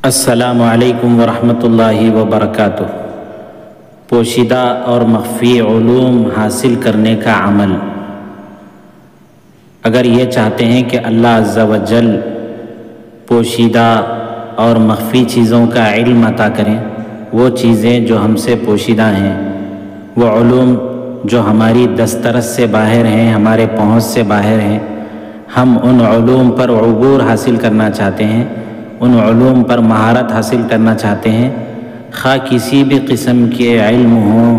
السلام علیکم ورحمۃ اللہ وبرکاتہ۔ پوشیدہ اور مخفی علوم حاصل کرنے کا عمل۔ اگر یہ چاہتے ہیں کہ اللہ عز و جل پوشیدہ اور مخفی چیزوں کا علم عطا کریں، وہ چیزیں جو ہم سے پوشیدہ ہیں، وہ علوم جو ہماری دسترس سے باہر ہیں، ہمارے پہنچ سے باہر ہیں، ہم ان علوم پر عبور حاصل کرنا چاہتے ہیں، ان علوم پر مہارت حاصل کرنا چاہتے ہیں، خواہ کسی بھی قسم کے علم ہوں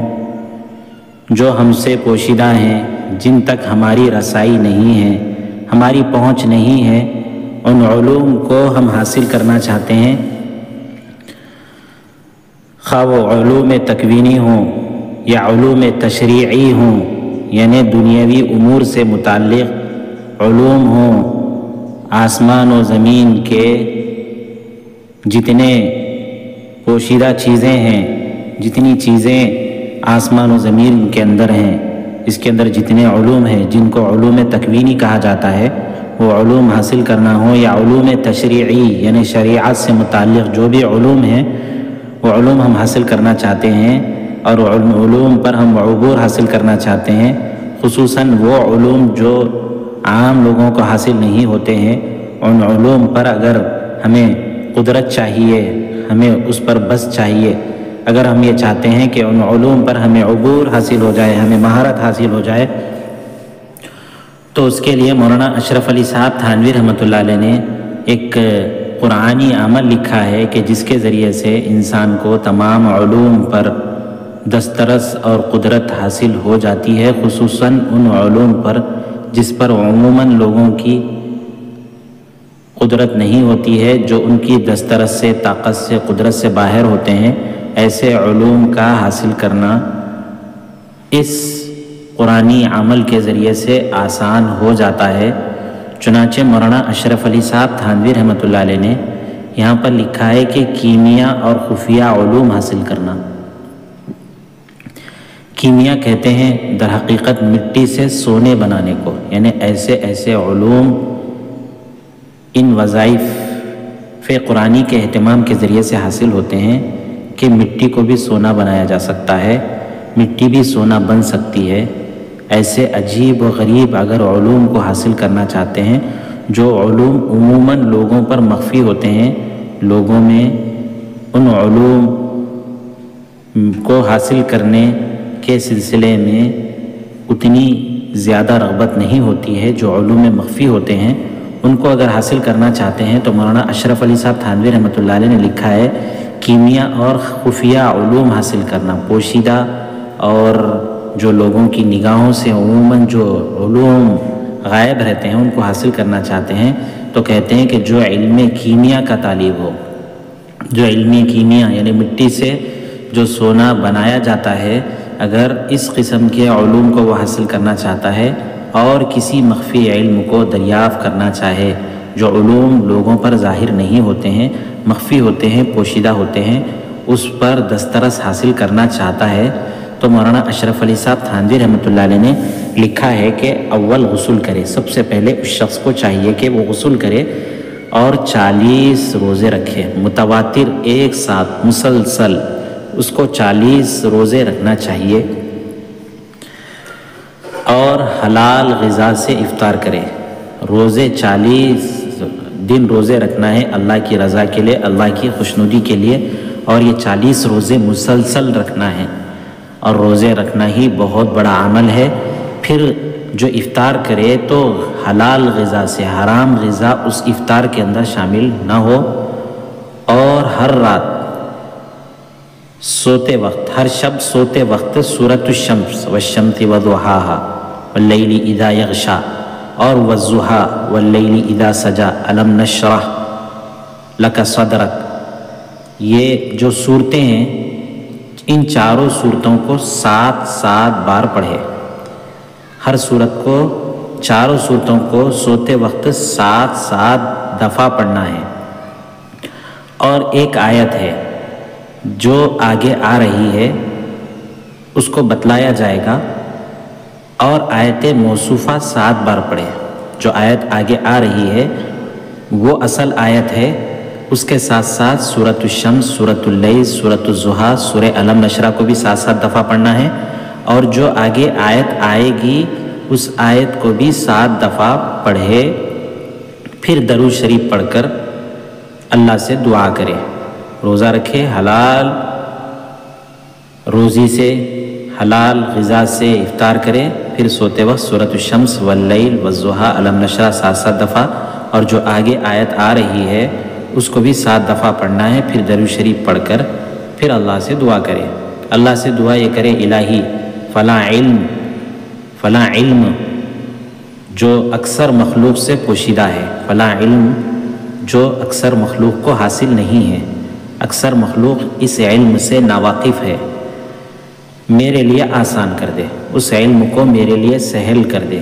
جو ہم سے پوشیدہ ہیں، جن تک ہماری رسائی نہیں ہے، ہماری پہنچ نہیں ہے، ان علوم کو ہم حاصل کرنا چاہتے ہیں، خواہ وہ علوم تکوینی ہوں یا علوم تشریعی ہوں، یعنی دنیاوی امور سے متعلق علوم ہوں، آسمان و زمین کے جتنے پوشیدہ چیزیں ہیں، جتنی چیزیں آسمان و زمین کے اندر ہیں، اس کے اندر جتنے علوم ہیں جن کو علوم تکوینی کہا جاتا ہے، وہ علوم حاصل کرنا ہو، یا علوم تشریعی یعنی شریعت سے متعلق جو بھی علوم ہیں، وہ علوم ہم حاصل کرنا چاہتے ہیں، اور علوم پر ہم عبور حاصل کرنا چاہتے ہیں، خصوصاً وہ علوم جو عام لوگوں کو حاصل نہیں ہوتے ہیں۔ ان علوم پر اگر ہمیں قدرت چاہیے، ہمیں اس پر بس چاہیے، اگر ہم یہ چاہتے ہیں کہ ان علوم پر ہمیں عبور حاصل ہو جائے، ہمیں مہارت حاصل ہو جائے، تو اس کے لیے مولانا اشرف علی صاحب تھانوی رحمۃ اللہ علیہ نے ایک قرآنی عمل لکھا ہے کہ جس کے ذریعے سے انسان کو تمام علوم پر دسترس اور قدرت حاصل ہو جاتی ہے، خصوصاً ان علوم پر جس پر عموماً لوگوں کی قدرت نہیں ہوتی ہے، جو ان کی دسترس سے، طاقت سے، قدرت سے باہر ہوتے ہیں، ایسے علوم کا حاصل کرنا اس قرآنی عمل کے ذریعے سے آسان ہو جاتا ہے۔ چنانچہ مولانا اشرف علی صاحب تھانوی رحمۃ اللہ علیہ نے یہاں پر لکھا ہے کہ کیمیا اور خفیہ علوم حاصل کرنا۔ کیمیا کہتے ہیں در حقیقت مٹی سے سونے بنانے کو، یعنی ایسے ایسے علوم ان وظائف قرآنی کے اہتمام کے ذریعے سے حاصل ہوتے ہیں کہ مٹی کو بھی سونا بنایا جا سکتا ہے، مٹی بھی سونا بن سکتی ہے۔ ایسے عجیب و غریب اگر علوم کو حاصل کرنا چاہتے ہیں، جو علوم عموماً لوگوں پر مخفی ہوتے ہیں، لوگوں میں ان علوم کو حاصل کرنے کے سلسلے میں اتنی زیادہ رغبت نہیں ہوتی ہے، جو علوم مخفی ہوتے ہیں، ان کو اگر حاصل کرنا چاہتے ہیں تو مولانا اشرف علی صاحب تھانوی رحمۃ اللہ علیہ نے لکھا ہے کیمیا اور خفیہ علوم حاصل کرنا، پوشیدہ اور جو لوگوں کی نگاہوں سے عموماً جو علوم غائب رہتے ہیں ان کو حاصل کرنا چاہتے ہیں، تو کہتے ہیں کہ جو علم کیمیا کا طالب ہو، جو علم کیمیا یعنی مٹی سے جو سونا بنایا جاتا ہے، اگر اس قسم کے علوم کو وہ حاصل کرنا چاہتا ہے اور کسی مخفی علم کو دریافت کرنا چاہے، جو علوم لوگوں پر ظاہر نہیں ہوتے ہیں، مخفی ہوتے ہیں، پوشیدہ ہوتے ہیں، اس پر دسترس حاصل کرنا چاہتا ہے، تو مولانا اشرف علی صاحب تھانوی رحمۃ اللہ علیہ نے لکھا ہے کہ اول غسل کرے۔ سب سے پہلے اس شخص کو چاہیے کہ وہ غسل کرے اور 40 روزے رکھے، متواتر ایک ساتھ مسلسل اس کو 40 روزے رکھنا چاہیے، اور حلال غذا سے افطار کرے۔ روزے 40 دن روزے رکھنا ہے اللہ کی رضا کے لیے، اللہ کی خوشنودی کے لیے، اور یہ 40 روزے مسلسل رکھنا ہے، اور روزے رکھنا ہی بہت بڑا عمل ہے۔ پھر جو افطار کرے تو حلال غذا سے، حرام غذا اس افطار کے اندر شامل نہ ہو، اور ہر رات سوتے وقت، ہر شب سوتے وقت سورۃ الشمس والشمس وضحاہا واللیل اذا یغشا اور والضحیٰ واللیل اذا سجا الم نشرح لک صدرک، یہ جو صورتیں ہیں ان چاروں صورتوں کو 7 بار پڑھے۔ ہر صورت کو، چاروں صورتوں کو سوتے وقت 7 دفعہ پڑھنا ہے، اور ایک آیت ہے جو آگے آ رہی ہے اس کو بتلایا جائے گا، اور آیت موصوفہ 7 بار پڑھے۔ جو آیت آگے آ رہی ہے وہ اصل آیت ہے، اس کے ساتھ ساتھ سورۃ الشمس، سورۃ اللیل، سورۃ الضحیٰ، سورہ علم نشرہ کو بھی 7 دفعہ پڑھنا ہے، اور جو آگے آیت آئے گی اس آیت کو بھی 7 دفعہ پڑھے، پھر درود شریف پڑھ کر اللہ سے دعا کرے، روزہ رکھے، حلال روزی سے، حلال غذا سے افطار کرے، پھر سوتے وقت سورۃ الشمس واللیل والضحیٰ علم نشرہ 7 دفعہ، اور جو آگے آیت آ رہی ہے اس کو بھی 7 دفعہ پڑھنا ہے، پھر درود شریف پڑھ کر پھر اللہ سے دعا کرے۔ اللہ سے دعا یہ کرے، الہی فلاں علم جو اکثر مخلوق سے پوشیدہ ہے، فلاں علم جو اکثر مخلوق کو حاصل نہیں ہے، اکثر مخلوق اس علم سے ناواقف ہے، میرے لیے آسان کر دے، اس علم کو میرے لیے سہل کر دے۔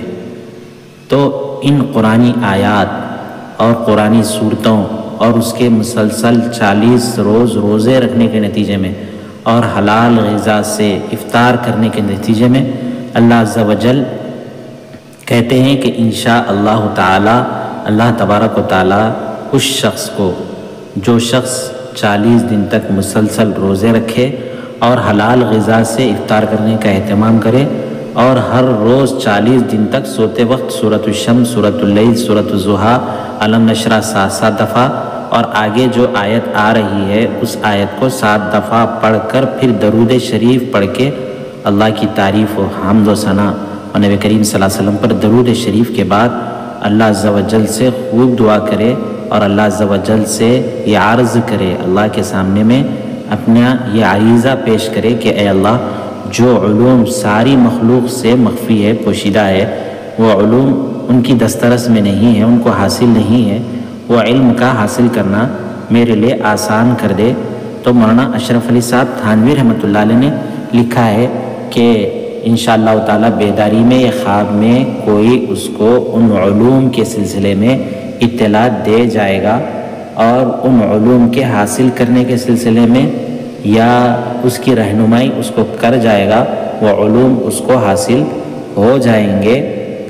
تو ان قرآنی آیات اور قرآنی صورتوں اور اس کے مسلسل 40 روز روزے رکھنے کے نتیجے میں اور حلال غذا سے افطار کرنے کے نتیجے میں اللہ عز و جل کہتے ہیں کہ انشاء اللہ تعالی، اللہ تبارک و تعالی اس شخص کو، جو شخص 40 دن تک مسلسل روزے رکھے اور حلال غذا سے افطار کرنے کا اہتمام کرے، اور ہر روز 40 دن تک سوتے وقت سورۃ الشمس، سورۃ اللیل، سورۃ الضحیٰ، علم نشرہ 7 دفعہ، اور آگے جو آیت آ رہی ہے اس آیت کو 7 دفعہ پڑھ کر پھر درود شریف پڑھ کے اللہ کی تعریف و حمد و ثنا اور نبی کریم صلی اللہ علیہ وسلم پر درود شریف کے بعد اللہ عز و جل سے خوب دعا کرے، اور اللہ عز و جل سے یہ عرض کرے، اللہ کے سامنے میں اپنا یہ عریضہ پیش کرے کہ اے اللہ، جو علوم ساری مخلوق سے مخفی ہے، پوشیدہ ہے، وہ علوم ان کی دسترس میں نہیں ہے، ان کو حاصل نہیں ہے، وہ علم کا حاصل کرنا میرے لیے آسان کر دے۔ تو مولانا اشرف علی صاحب تھانوی رحمۃ اللہ علیہ نے لکھا ہے کہ انشاءاللہ تعالی بیداری میں یا خواب میں کوئی اس کو ان علوم کے سلسلے میں اطلاع دے جائے گا، اور ان علوم کے حاصل کرنے کے سلسلے میں یا اس کی رہنمائی اس کو کر جائے گا، وہ علوم اس کو حاصل ہو جائیں گے،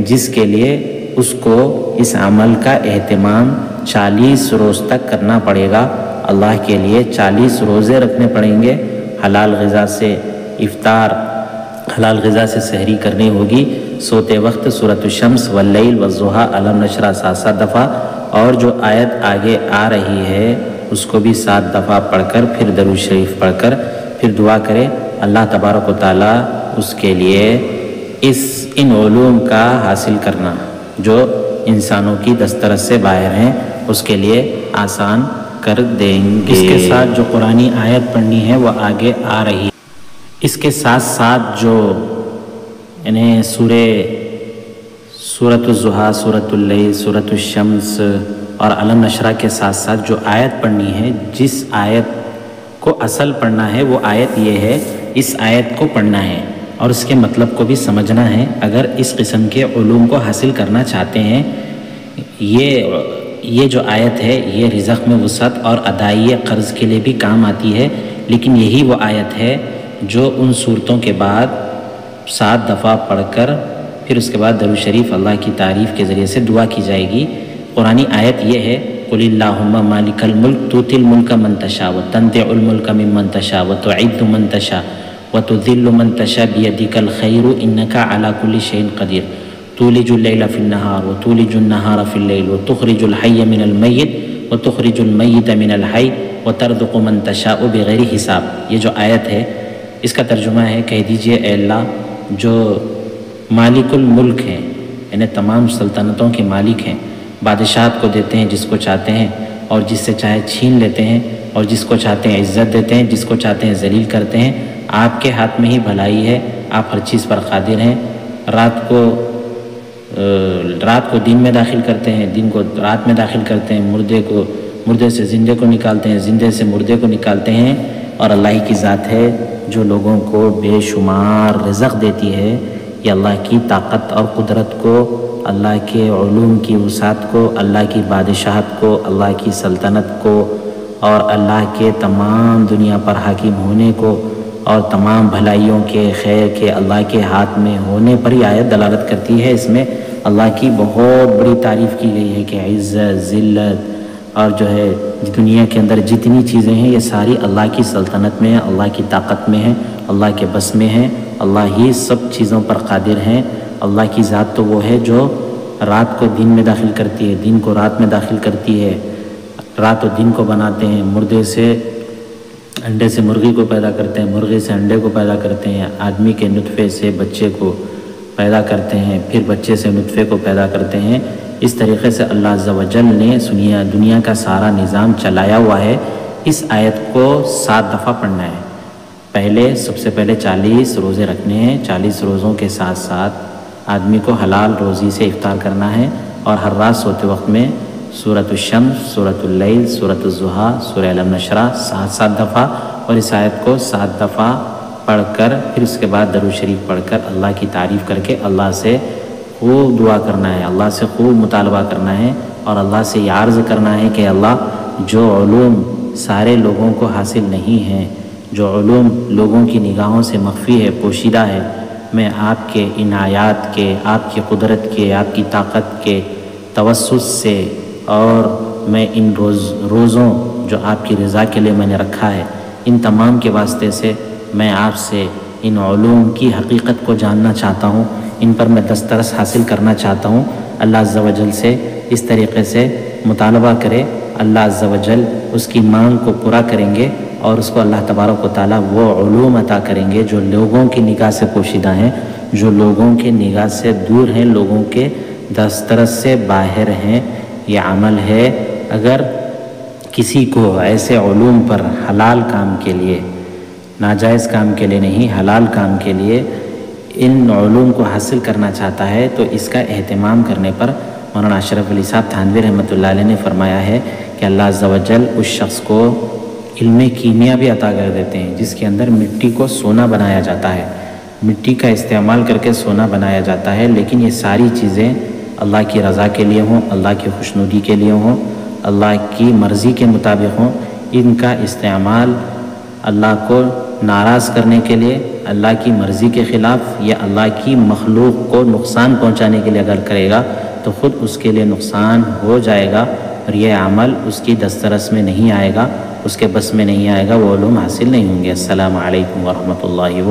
جس کے لیے اس کو اس عمل کا اہتمام 40 روز تک کرنا پڑے گا۔ اللہ کے لیے 40 روزے رکھنے پڑیں گے، حلال غذا سے افطار، حلال غذا سے سحری کرنی ہوگی، سوتے وقت سورۃ الشمس واللیل والضحیٰ علم نشرہ 7 دفعہ، اور جو آیت آگے آ رہی ہے اس کو بھی 7 دفعہ پڑھ کر پھر درود شریف پڑھ کر پھر دعا کرے، اللہ تبارک و تعالیٰ اس کے لیے ان علوم کا حاصل کرنا جو انسانوں کی دسترس سے باہر ہیں اس کے لیے آسان کر دیں گے۔ اس کے ساتھ جو قرآنی آیت پڑھنی ہے وہ آگے آ رہی ہے، اس کے ساتھ ساتھ جو یعنی سورۃ الضحیٰ، سورۃ اللیل، سورۃ الشمس اور علم نشرہ کے ساتھ ساتھ جو آیت پڑھنی ہے، جس آیت کو اصل پڑھنا ہے وہ آیت یہ ہے، اس آیت کو پڑھنا ہے اور اس کے مطلب کو بھی سمجھنا ہے۔ اگر اس قسم کے علوم کو حاصل کرنا چاہتے ہیں، یہ جو آیت ہے یہ رزق میں وسعت اور ادائی قرض کے لیے بھی کام آتی ہے، لیکن یہی وہ آیت ہے جو ان صورتوں کے بعد 7 دفعہ پڑھ کر پھر اس کے بعد درود شریف اللہ کی تعریف کے ذریعے سے دعا کی جائے گی۔ قرآنی آیت یہ ہے، قل اللہم مالک الملک تؤتی الملک من تشاء وتنزع الملک ممن تشاء وتعز من تشاء وتذل من تشاء بیدک الخیر انک علی کل شیء قدیر تولج اللیل فی النہار وتولج النہار فی اللیل وتخرج الحی من المیت وتخرج المیت من الحی وترزق من تشاء بغیر حساب۔ یہ جو آیت ہے اس کا ترجمہ ہے، کہہ دیجئے اے اللہ جو مالک الملک ہیں، یعنی تمام سلطنتوں کے مالک ہیں، بادشاہت کو دیتے ہیں جس کو چاہتے ہیں اور جس سے چاہے چھین لیتے ہیں، اور جس کو چاہتے ہیں عزت دیتے ہیں، جس کو چاہتے ہیں ذلیل کرتے ہیں، آپ کے ہاتھ میں ہی بھلائی ہے، آپ ہر چیز پر قادر ہیں۔ رات کو دن میں داخل کرتے ہیں، دن کو رات میں داخل کرتے ہیں، مردے سے زندے کو نکالتے ہیں، زندے سے مردے کو نکالتے ہیں، اور اللہ ہی کی ذات ہے جو لوگوں کو بے شمار رزق دیتی ہے۔ یہ اللہ کی طاقت اور قدرت کو، اللہ کے علوم کی وسعت کو، اللہ کی بادشاہت کو، اللہ کی سلطنت کو اور اللہ کے تمام دنیا پر حاکم ہونے کو اور تمام بھلائیوں کے، خیر کے اللہ کے ہاتھ میں ہونے پر ہی آیت دلالت کرتی ہے۔ اس میں اللہ کی بہت بڑی تعریف کی گئی ہے کہ عزت، ذلت اور جو ہے دنیا کے اندر جتنی چیزیں ہیں یہ ساری اللہ کی سلطنت میں ہیں، اللہ کی طاقت میں ہیں، اللہ کے بس میں ہیں، اللہ ہی سب چیزوں پر قادر ہیں۔ اللہ کی ذات تو وہ ہے جو رات کو دن میں داخل کرتی ہے، دن کو رات میں داخل کرتی ہے، رات و دن کو بناتے ہیں، مردے سے انڈے سے مرغی کو پیدا کرتے ہیں، مرغی سے انڈے کو پیدا کرتے ہیں، آدمی کے نطفے سے بچے کو پیدا کرتے ہیں، پھر بچے سے نطفے کو پیدا کرتے ہیں۔ اس طریقے سے اللہ عز و جل نے دنیا کا سارا نظام چلایا ہوا ہے۔ اس آیت کو 7 دفعہ پڑھنا ہے۔ سب سے پہلے 40 روزے رکھنے ہیں، 40 روزوں کے ساتھ ساتھ آدمی کو حلال روزی سے افطار کرنا ہے، اور ہر رات سوتے وقت میں سورۃ الشمس، سورۃ اللیل، سورۃ الضحیٰ، سورہ علم نشرہ 7 دفعہ، اور اس آیت کو 7 دفعہ پڑھ کر پھر اس کے بعد درود شریف پڑھ کر اللہ کی تعریف کر کے اللہ سے خوب دعا کرنا ہے، اللہ سے خوب مطالبہ کرنا ہے، اور اللہ سے یہ عرض کرنا ہے کہ اللہ جو علوم سارے لوگوں کو حاصل نہیں ہیں، جو علوم لوگوں کی نگاہوں سے مخفی ہے، پوشیدہ ہے، میں آپ کے ان آیات کے، آپ کی قدرت کے، آپ کی طاقت کے توسط سے، اور میں ان روزوں جو آپ کی رضا کے لیے میں نے رکھا ہے، ان تمام کے واسطے سے میں آپ سے ان علوم کی حقیقت کو جاننا چاہتا ہوں، ان پر میں دسترس حاصل کرنا چاہتا ہوں۔ اللہ عز و جل سے اس طریقے سے مطالبہ کرے، اللہ عز و جل اس کی مانگ کو پورا کریں گے، اور اس کو اللہ تبارک و تعالیٰ وہ علوم عطا کریں گے جو لوگوں کی نگاہ سے پوشیدہ ہیں، جو لوگوں کی نگاہ سے دور ہیں، لوگوں کے دسترس سے باہر ہیں۔ یہ عمل ہے، اگر کسی کو ایسے علوم پر حلال کام کے لیے، ناجائز کام کے لیے نہیں، حلال کام کے لیے ان علوم کو حاصل کرنا چاہتا ہے، تو اس کا اہتمام کرنے پر مولانا اشرف علی صاحب تھانوی رحمۃ اللہ علیہ نے فرمایا ہے کہ اللہ عز و جل اس شخص کو علم کیمیا بھی عطا کر دیتے ہیں، جس کے اندر مٹی کو سونا بنایا جاتا ہے، مٹی کا استعمال کر کے سونا بنایا جاتا ہے، لیکن یہ ساری چیزیں اللہ کی رضا کے لیے ہوں، اللہ کی خوشنودی کے لیے ہوں، اللہ کی مرضی کے مطابق ہوں۔ ان کا استعمال اللہ کو ناراض کرنے کے لیے، اللہ کی مرضی کے خلاف، یا اللہ کی مخلوق کو نقصان پہنچانے کے لیے اگر کرے گا تو خود اس کے لیے نقصان ہو جائے گا، اور یہ عمل اس کی دسترس میں نہیں آئے گا، اس کے بس میں نہیں آئے گا، وہ علوم حاصل نہیں ہوں گے۔ السلام علیکم ورحمۃ اللہ وبرکاتہ۔